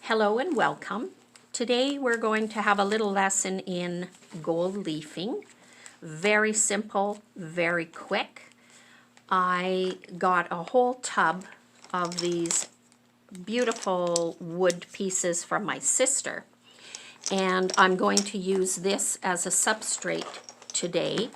Hello and welcome. Today we're going to have a little lesson in gold leafing. Very simple, very quick. I got a whole tub of these beautiful wood pieces from my sister, and I'm going to use this as a substrate today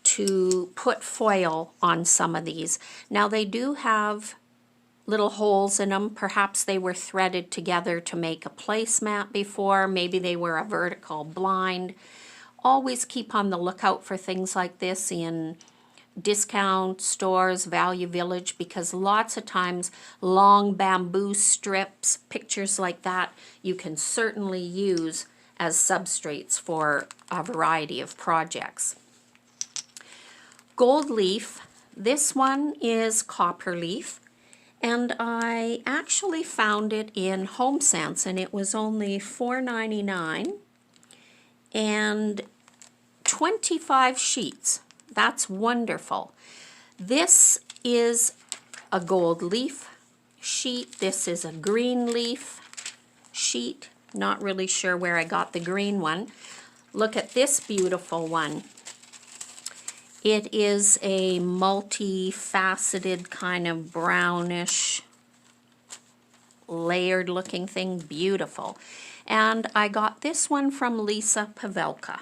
to put foil on some of these. Now they do have little holes in them. Perhaps they were threaded together to make a placemat before. Maybe they were a vertical blind. Always keep on the lookout for things like this in discount stores, Value Village, because lots of times long bamboo strips, pictures like that, you can certainly use as substrates for a variety of projects. Gold leaf, this one is copper leaf. And I actually found it in HomeSense, and it was only $4.99 and 25 sheets. That's wonderful. This is a gold leaf sheet. This is a green leaf sheet. Not really sure where I got the green one. Look at this beautiful one. It is a multi-faceted kind of brownish layered looking thing, beautiful. And I got this one from Lisa Pavelka,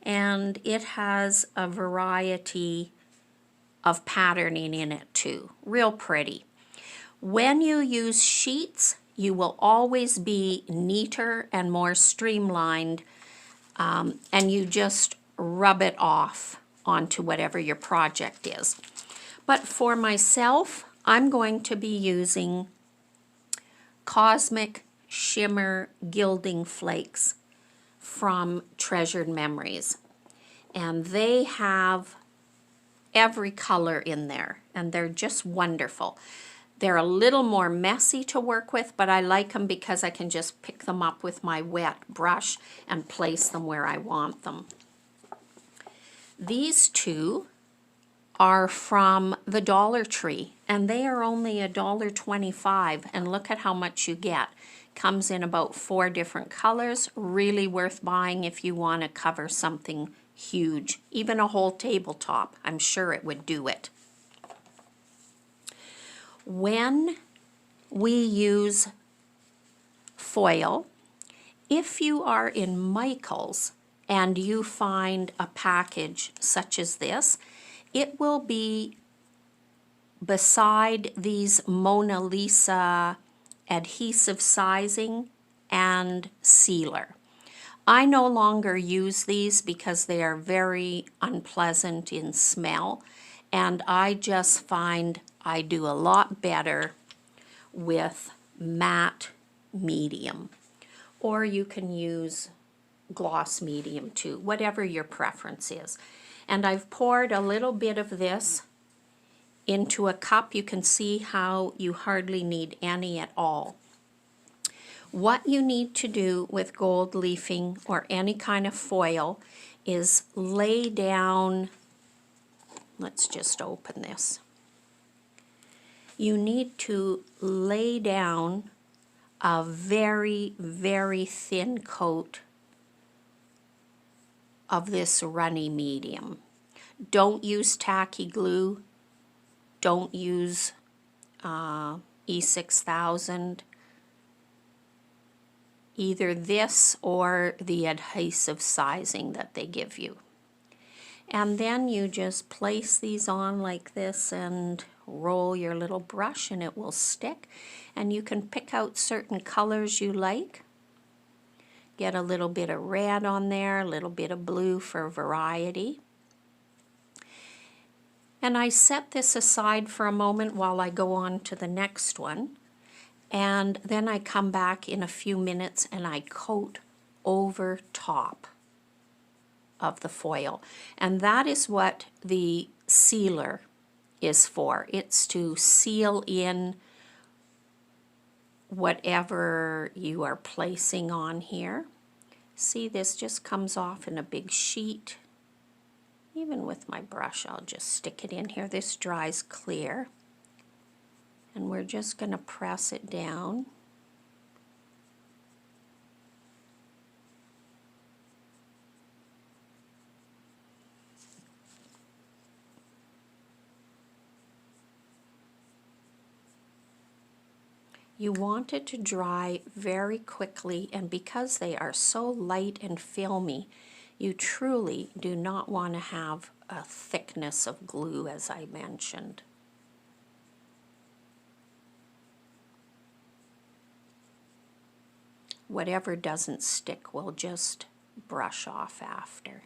and it has a variety of patterning in it too, real pretty. When you use sheets, you will always be neater and more streamlined, and you just rub it off onto whatever your project is. But for myself, I'm going to be using Cosmic Shimmer Gilding Flakes from Treasured Memories. And they have every color in there, and they're just wonderful. They're a little more messy to work with, but I like them because I can just pick them up with my wet brush and place them where I want them. These two are from the Dollar Tree, and they are only $1.25, and look at how much you get. Comes in about 4 different colors, really worth buying if you want to cover something huge. Even a whole tabletop, I'm sure it would do it. When we use foil, if you are in Michael's, and you find a package such as this, it will be beside these Mona Lisa adhesive sizing and sealer. I no longer use these because they are very unpleasant in smell, and I just find I do a lot better with matte medium. Or you can use gloss medium too, whatever your preference is. And I've poured a little bit of this into a cup. You can see how you hardly need any at all. What you need to do with gold leafing or any kind of foil is lay down, let's just open this. You need to lay down a very, very thin coat of this runny medium. Don't use tacky glue. Don't use E6000. Either this or the adhesive sizing that they give you. And then you just place these on like this and roll your little brush and it will stick. And you can pick out certain colors you like. Get a little bit of red on there, a little bit of blue for variety. And I set this aside for a moment while I go on to the next one. And then I come back in a few minutes and I coat over top of the foil. And that is what the sealer is for. It's to seal in whatever you are placing on here. See, this just comes off in a big sheet. Even with my brush, I'll just stick it in here. This dries clear. And we're just going to press it down You want it to dry very quickly, and because they are so light and filmy, you truly do not want to have a thickness of glue, as I mentioned. Whatever doesn't stick will just brush off after.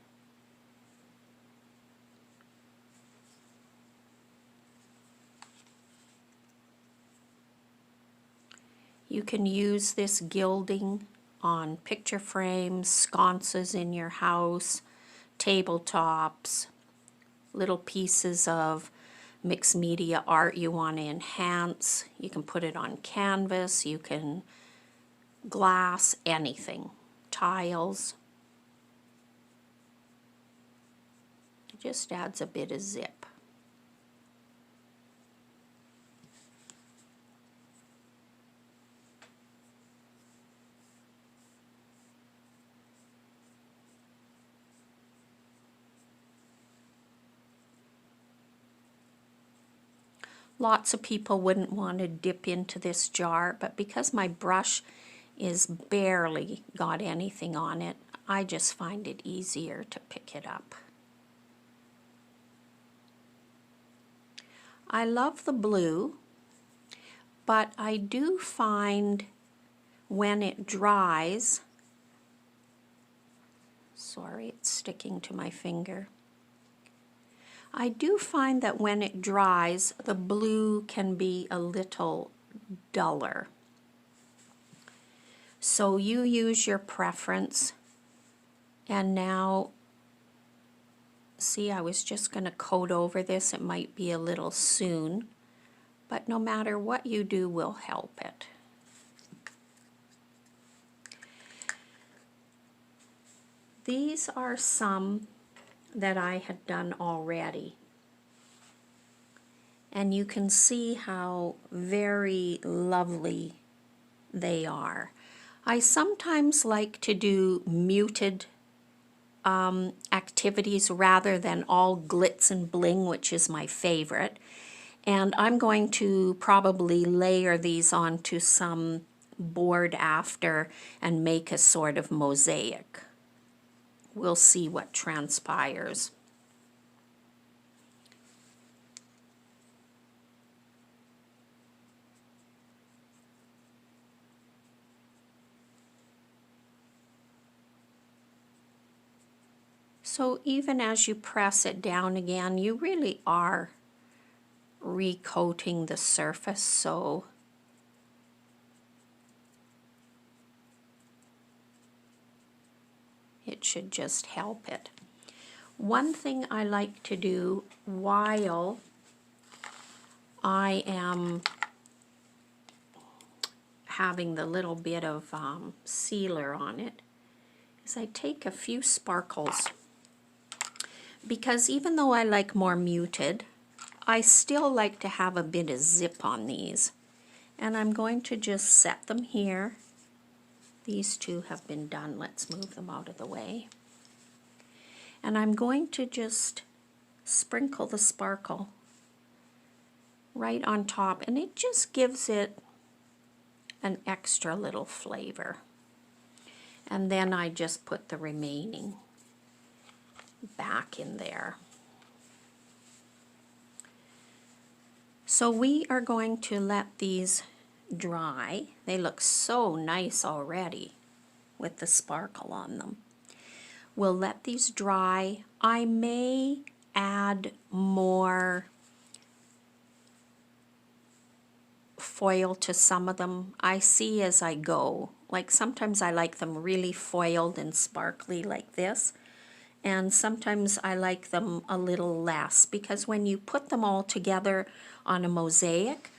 You can use this gilding on picture frames, sconces in your house, tabletops, little pieces of mixed media art you want to enhance. You can put it on canvas, you can glass, anything, tiles. It just adds a bit of zip. Lots of people wouldn't want to dip into this jar, but because my brush is barely got anything on it, I just find it easier to pick it up. I love the blue, but I do find when it dries, sorry, it's sticking to my finger. I do find that when it dries, the blue can be a little duller. So you use your preference. And now, see, I was just going to coat over this. It might be a little soon, but no matter what you do will help it. These are some that I had done already. And you can see how very lovely they are. I sometimes like to do muted activities rather than all glitz and bling, which is my favorite. And I'm going to probably layer these onto some board after and make a sort of mosaic. We'll see what transpires. So even as you press it down again, you really are recoating the surface, so it should just help it. One thing I like to do while I am having the little bit of sealer on it is I take a few sparkles, because even though I like more muted, I still like to have a bit of zip on these. And I'm going to just set them here. These two have been done. Let's move them out of the way. And I'm going to just sprinkle the sparkle right on top, and it just gives it an extra little flavor. And then I just put the remaining back in there. So we are going to let these dry. They look so nice already with the sparkle on them. We'll let these dry. I may add more foil to some of them. I see as I go. Like sometimes I like them really foiled and sparkly like this, and sometimes I like them a little less, because when you put them all together on a mosaic,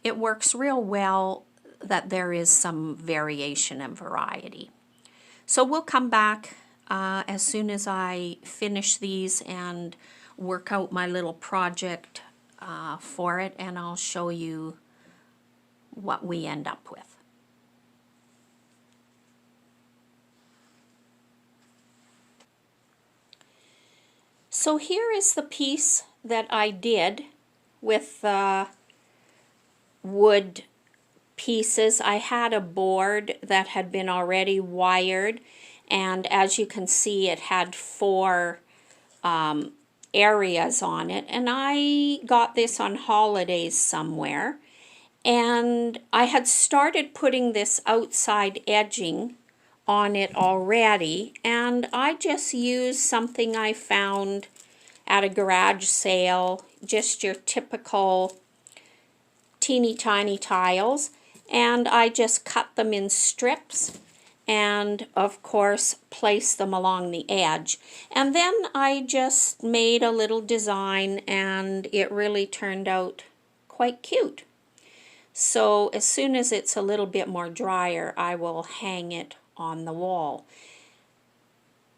it works real well that there is some variation and variety. So we'll come back as soon as I finish these and work out my little project for it, and I'll show you what we end up with. So here is the piece that I did with wood pieces. I had a board that had been already wired, and as you can see, it had 4 areas on it, and I got this on holidays somewhere, and I had started putting this outside edging on it already, and I just used something I found at a garage sale, just your typical teeny tiny tiles, and I just cut them in strips and of course place them along the edge. And then I just made a little design, and it really turned out quite cute. So as soon as it's a little bit more drier, I will hang it on the wall.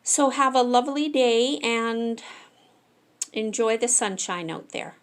So have a lovely day and enjoy the sunshine out there.